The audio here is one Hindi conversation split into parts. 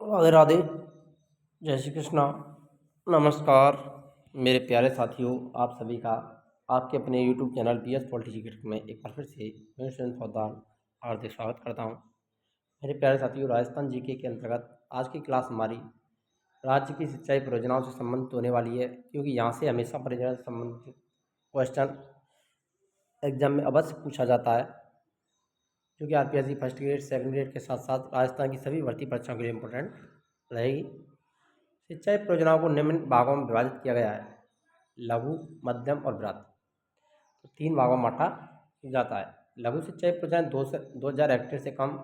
राधे राधे। जय श्री कृष्णा। नमस्कार मेरे प्यारे साथियों, आप सभी का आपके अपने YouTube channel PS polity cricket में एक बार फिर से मैं सुरेंद्र पोद्दार हार्दिक स्वागत करता हूं। मेरे प्यारे साथियों, राजस्थान जीके के अंतर्गत आज की क्लास हमारी राज्य की सिंचाई परियोजनाओं से संबंधित होने वाली है, क्योंकि यहाँ से हमेशा परियोजना से संबंधित क्वेश्चन एग्जाम में अवश्य पूछा जाता है, क्योंकि RPSC first grade second grade के साथ साथ राजस्थान की सभी भर्ती परीक्षाओं के लिए इम्पोर्टेंट रहेगी। सिंचाई परियोजनाओं को निम्न भागों में विभाजित किया गया है: लघु, मध्यम और बृहत। तो 3 भागों में बांटा जाता है। लघु सिंचाई परियोजनाएं 2 से 2,000 हेक्टेयर से कम,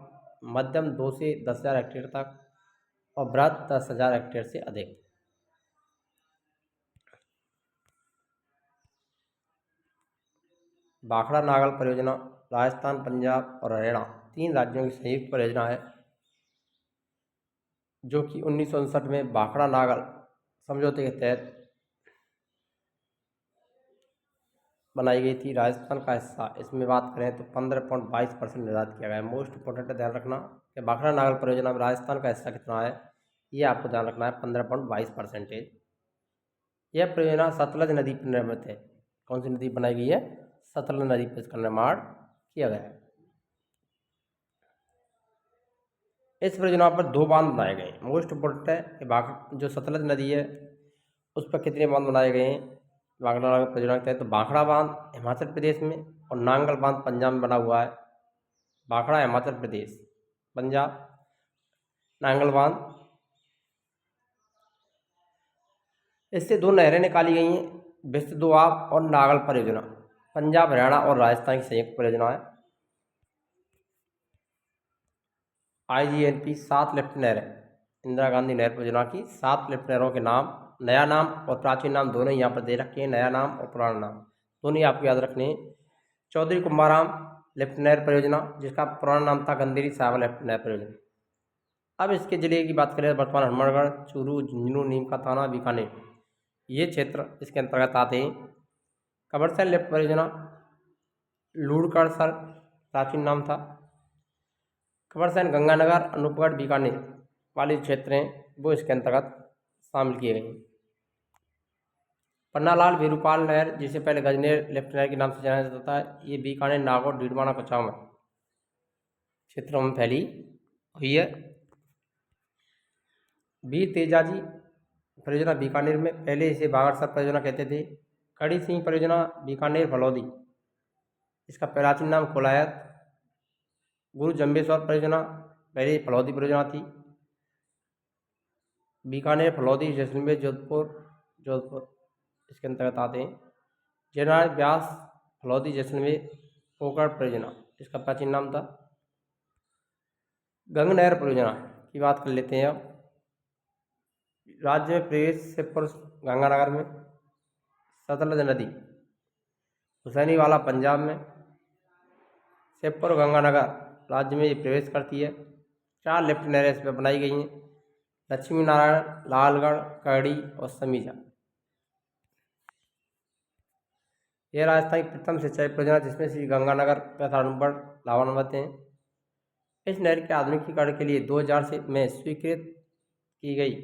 मध्यम 2 से 10,000 हेक्टेयर तक और बृहत 10,000 हेक्टेयर से अधिक। भाखड़ा नागल परियोजना राजस्थान, पंजाब और हरियाणा 3 राज्यों की संयुक्त परियोजना है, जो कि 1959 में भाखड़ा नागल समझौते के तहत बनाई गई थी। राजस्थान का हिस्सा इसमें बात करें तो 15.22% निर्धारित किया गया है। मोस्ट इंपॉर्टेंट ध्यान रखना कि भाखड़ा नागल परियोजना में राजस्थान का हिस्सा कितना है, ये आपको ध्यान रखना है, 15.22%। यह परियोजना सतलज नदी पर निर्मित है। कौन सी नदी बनाई गई है? सतलज नदी पर इसका निर्माण किया गया है। इस परियोजना पर 2 बांध बनाए गए हैं। मोस्ट इंपॉर्टेंट है कि जो सतलज नदी है उस पर कितने बांध बनाए गए हैं भाखड़ा नागल परियोजना के तहत। तो भाखड़ा बांध हिमाचल प्रदेश में और नांगल बांध पंजाब में बना हुआ है। भाखड़ा हिमाचल प्रदेश, पंजाब, नांगल बांध, इससे 2 नहरें निकाली गई हैं: बिस्त दोआब और नागल परियोजना। पंजाब, हरियाणा और राजस्थान की संयुक्त परियोजना है। IGNP 7 लिफ्ट नहरें, इंदिरा गांधी नहर परियोजना की 7 लिफ्ट नहरों के नाम, नया नाम और प्राचीन नाम दोनों यहाँ पर दे रखे हैं। नया नाम और पुराना नाम दोनों ही आपको याद रखने हैं। चौधरी कुंभाराम लिफ्ट नहर परियोजना, जिसका पुराना नाम था गंदेरी साहिब लिफ्ट नहर परियोजना। अब इसके जिले की बात करें, वर्तमान हनुमानगढ़, चूरू, झुंझुनू, नीम का थाना, बीकानेर, ये क्षेत्र इसके अंतर्गत आते हैं। कबरसैन लिफ्ट परियोजना, लूड़कड़सर प्राचीन नाम था। कबरसैन, गंगानगर, अनूपगढ़, बीकानेर वाले क्षेत्र हैं वो इसके अंतर्गत शामिल किए गए हैं। पन्नालाल वीरूपाल नहर, जिसे पहले गजनेर लिफ्ट नहर के नाम से जाना जाता है, ये बीकानेर, नागौर, डीडवाना, कुचामन क्षेत्रों में फैली हुई है। वीर तेजाजी परियोजना बीकानेर में, पहले इसे बागड़सर परियोजना कहते थे। कड़ी सिंह परियोजना बीकानेर, फलौदी, इसका प्राचीन नाम कोलायत। गुरु जम्बेश्वर परियोजना पहले फलौदी परियोजना थी। बीकानेर, फलौदी, जैसलमेर, जोधपुर इसके अंतर्गत आते हैं। जयनारायण व्यास, फलौदी, जैसलमेर, पोकरण परियोजना, इसका प्राचीन नाम था। गंग नहर परियोजना की बात कर लेते हैं अब। राज्य में प्रवेश सिरपुर गंगानगर में, सतलज नदी हुसैनीवाला पंजाब में, सिरपुर गंगानगर राज्य में ये प्रवेश करती है। 4 लिफ्ट नहरें इस पर बनाई गई हैं: लक्ष्मी नारायण, लालगढ़, करड़ी और समीजा। यह राजस्थान की प्रथम सिंचाई परियोजना, जिसमें श्री गंगानगर, पैथाड़ुबड़ लाभान्वित हैं। इस नहर के आधुनिकीकरण के लिए 2000 से में स्वीकृत की गई।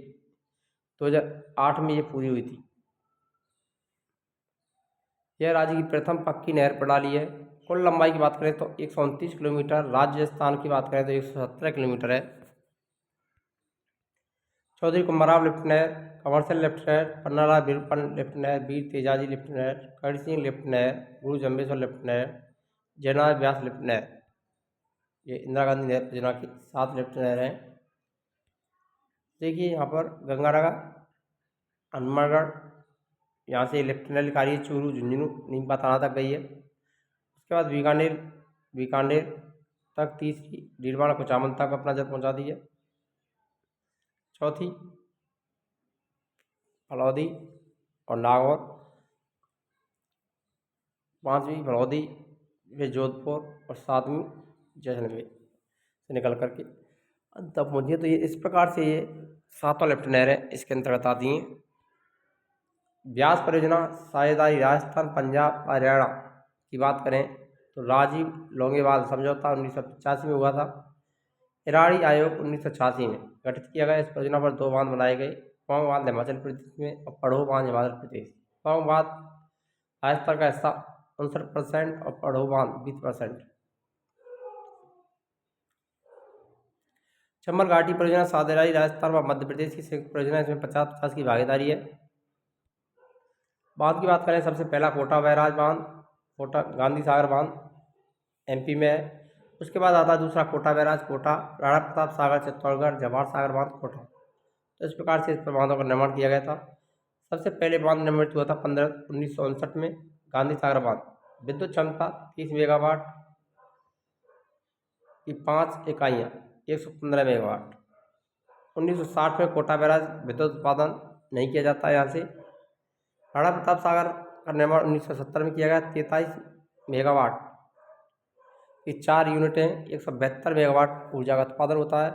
2008 में ये पूरी हुई थी। यह राज्य की प्रथम पक्की नहर प्रणाली है। कुल लंबाई की बात करें तो 129 किलोमीटर, राजस्थान की बात करें तो 117 किलोमीटर है। चौधरी कुंभाराम लिफ्ट नहर, कमर्शियल लिफ्ट नहर, पन्नालाल वीरूपाल लिफ्ट नहर, वीर तेजाजी लिफ्ट नहर, कड़ी सिंह लिफ्ट नहर, गुरु जम्बेश्वर लिफ्ट नहर, जयनारायण व्यास लिफ्ट नहर, ये इंदिरा गांधी नहर परियोजना की 7 लिफ्ट नहर हैं। देखिए यहाँ पर गंगानगर, हनुमानगढ़, यहाँ से लिफ्ट नहर निकाली है। चूरू, झुंझुनू, नीमका थाना तक गई है। उसके बाद बीकानेर तक, तीसरी डीडवाना, कुचामन तक अपना जल पहुँचा दी है। चौथी फलौदी और नागौर, 5वीं फलौदी, फिर जोधपुर और 7वीं जैसलमेर से निकल करके अंत तक पहुँची है। तो ये इस प्रकार से ये 7 लिफ्ट नहरें इसके अंतर्गत आती हैं। ब्यास परियोजना साझेदारी राजस्थान, पंजाब, हरियाणा की बात करें तो राजीव लोंगेवाल समझौता 1985 में हुआ था। ईरानी आयोग 1986 में गठित किया गया। इस परियोजना पर 2 बांध बनाए गए, पौंग बांध हिमाचल प्रदेश में और पड़ो बांध हिमाचल प्रदेश। पौंग बांध राजस्थान का हिस्सा 59% और पड़ो बांध 20%। चंबल घाटी परियोजना सादेराई राजस्थान व मध्य प्रदेश की संयुक्त परियोजना, इसमें 50-50 की भागीदारी है। बांध की बात करें, सबसे पहला कोटा बैराज बांध, कोटा गांधी सागर बांध एमपी में है। उसके बाद आता है दूसरा कोटा बैराज, कोटा राणा प्रताप सागर चित्तौड़गढ़, जवाहर सागर बांध कोटा। तो इस प्रकार से इस पर बांधों का निर्माण किया गया था। सबसे पहले बांध निर्मित हुआ था 1959 में, गांधी सागर बांध। विद्युत क्षमता 30 मेगावाट की 5 इकाइयाँ, 115 मेगावाट। 1960 में कोटा बैराज विद्युत उत्पादन नहीं किया जाता है यहाँ से। राणा प्रताप सागर का निर्माण 1970 में किया गया, 43 मेगावाट की 4 यूनिटें, 172 मेगावाट ऊर्जा का उत्पादन होता है।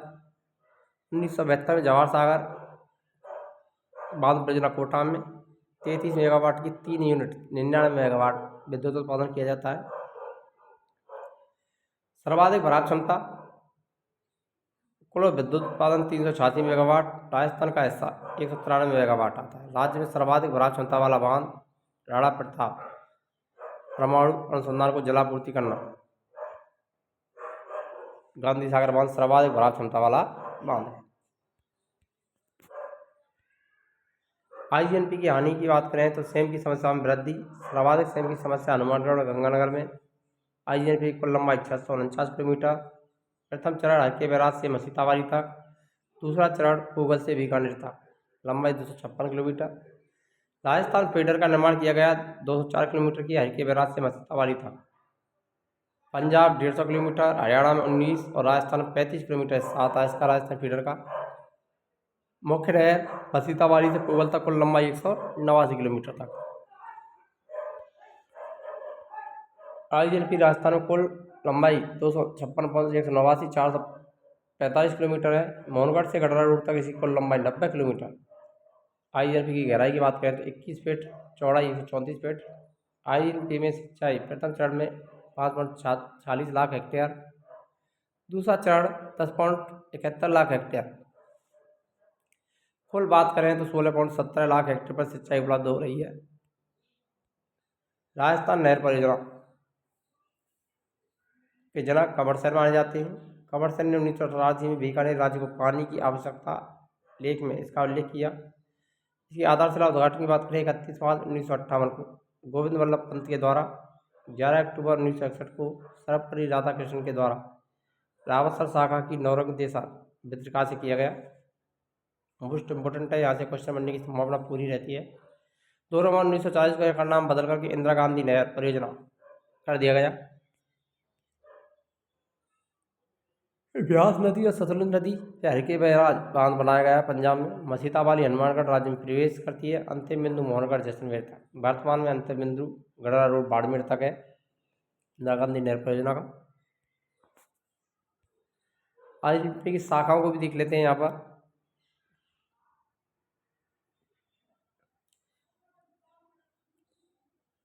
1972 में जवाहर सागर बांध परियोजना कोटा में 33 मेगावाट की 3 यूनिट, 99 मेगावाट विद्युत उत्पादन किया जाता है। सर्वाधिक भराव क्षमता कुल विद्युत उत्पादन 386 मेगावाट, राजस्थान का हिस्सा 193 मेगावाट आता है। राज्य में सर्वाधिक भराव क्षमता वाला बांध राणा प्रताप परमाणु अनुसंधान को जलापूर्ति करना। गांधी सागर बांध सर्वाधिक भराव क्षमता वाला बांध है। आईजीएनपी की हानि की बात करें तो सेम की समस्या में वृद्धि, सर्वाधिक सेम की समस्या हनुमानगढ़ और गंगानगर में। आईजीएनपी की कुल लंबाई 649 किलोमीटर। प्रथम चरण हरके बैराज से मसीताबाड़ी तक, दूसरा चरण पूगल से बीकानेर तक, लंबाई 256 किलोमीटर। राजस्थान फीडर का निर्माण किया गया 204 किलोमीटर की हरके बैराज से मसीताबाड़ी तक। पंजाब 150 किलोमीटर, हरियाणा में 19 और राजस्थान में 35 किलोमीटर हिस्सा आता है इसका राजस्थान फीडर का। मुख्य नहर मसीताबाड़ी से पूगल तक कुल लंबाई 189 किलोमीटर तक। आईजीएनपी राजस्थान में कुल लंबाई 256.189 445 किलोमीटर है। मोहनगढ़ से गडरा रोड तक इसकी कुल लंबाई 90 किलोमीटर। आईजीएनपी की गहराई की बात करें तो 21 फीट, चौड़ाई 134 फीट। आईजीएनपी में सिंचाई प्रथम चरण में 5.46 लाख हेक्टेयर, दूसरा चरण 10.71 लाख हेक्टेयर। कुल बात करें तो 16.17 लाख हेक्टेयर पर सिंचाई उपलब्ध हो रही है। राजस्थान नहर परियोजना के जनक कंवरसेन माने जाते हैं। कंवरसेन ने 1988 में बीकानेर राज्य को पानी की आवश्यकता लेख में इसका उल्लेख किया। इसकी आधारशिला उद्घाटन की बात करें 31 मार्च 1958 को गोविंद वल्लभ पंत के द्वारा, 11 अक्टूबर 1961 को सर्वपल्ली राधाकृष्णन के द्वारा रावतसर शाखा की नौरंग देशा पत्रिका से किया गया। मोस्ट इम्पोर्टेंट है, यहाँ से क्वेश्चन बनने की संभावना पूरी रहती है। 2 नवंबर 1940 को इसका नाम बदल करके इंदिरा गांधी नहर परियोजना कर दिया गया। ब्यास नदी और सतलुज नदी के हरके बैराज बांध बनाया गया है पंजाब में। मसीताबाड़ी हनुमानगढ़ राज्य में प्रवेश करती है। अंतिम बिंदु मोहनगढ़ जैसलमेर तक। वर्तमान में अंतिम बिंदु गडरा रोड बाड़मेर तक है इंदिरा गांधी नहर परियोजना का। आईजीएनपी की शाखाओं को भी देख लेते हैं यहाँ पर।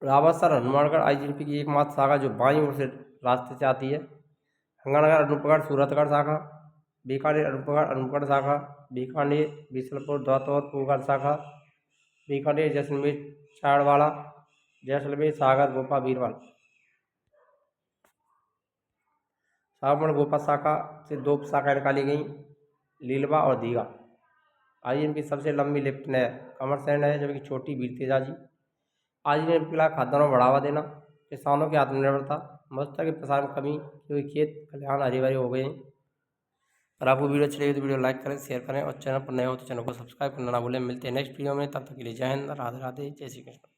रावतसर हनुमानगढ़ आईजीएनपी की एकमात्र शाखा जो बाईं ओर से रास्ते से आती है। गंगानगर अनूपगढ़ सूरतगढ़ शाखा, बीकानेर अनूपगढ़ शाखा, बीकानेर बीसलपुर दौतौर पूगल शाखा, बीकानेर जैसलमेर चाड़वाड़ा, जैसलमेर सागर गोपा बीरबल। सावमण गोपा शाखा से 2 शाखाएँ निकाली गई, लीलवा और दीघा। आईजीएनपी की सबसे लंबी लिफ्ट नहर कंवरसेन है, जबकि छोटी वीर तेजाजी। आईजीएनपी का खाद्यान्नों को बढ़ावा देना, किसानों की आत्मनिर्भरता, मत्स्य के प्रसार में कमी, क्योंकि खेत खलिहान हरे भरे हो गए हैं। अगर आपको वीडियो अच्छी लगी तो वीडियो लाइक करें, शेयर करें और चैनल पर नए हो तो चैनल को सब्सक्राइब करना ना भूलें। मिलते हैं नेक्स्ट वीडियो में, तब तक के लिए जय हिंद, राधे राधे, जय श्री कृष्ण।